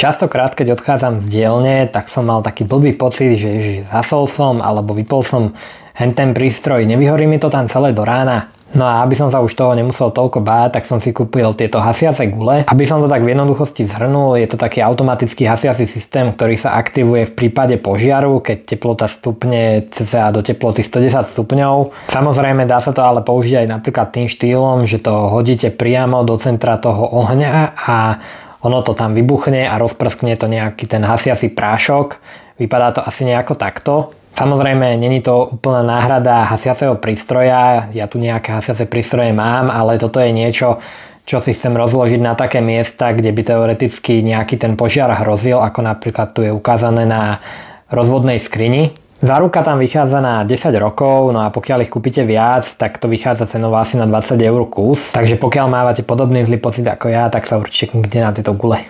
Častokrát, keď odchádzam z dielne, tak som mal taký blbý pocit, že zasol som alebo vypol som henten prístroj, nevyhorí mi to tam celé do rána. No a aby som sa už toho nemusel toľko báť, tak som si kúpil tieto hasiace gule. Aby som to tak v jednoduchosti zhrnul, je to taký automatický hasiaci systém, ktorý sa aktivuje v prípade požiaru, keď teplota stupne cca do teploty 110 stupňov. Samozrejme dá sa to ale použiť aj napríklad tým štýlom, že to hodíte priamo do centra toho ohňa a ono to tam vybuchne a rozprskne to nejaký ten hasiaci prášok. Vypadá to asi nejako takto. Samozrejme, není to úplná náhrada hasiaceho prístroja, ja tu nejaké hasiace prístroje mám, ale toto je niečo, čo si chcem rozložiť na také miesta, kde by teoreticky nejaký ten požiar hrozil, ako napríklad tu je ukázané na rozvodnej skrini. Záruka tam vychádza na 10 rokov, no a pokiaľ ich kúpite viac, tak to vychádza cenovo asi na 20 eur kus. Takže pokiaľ mávate podobný zlý pocit ako ja, tak sa určite kliknite na tieto gule.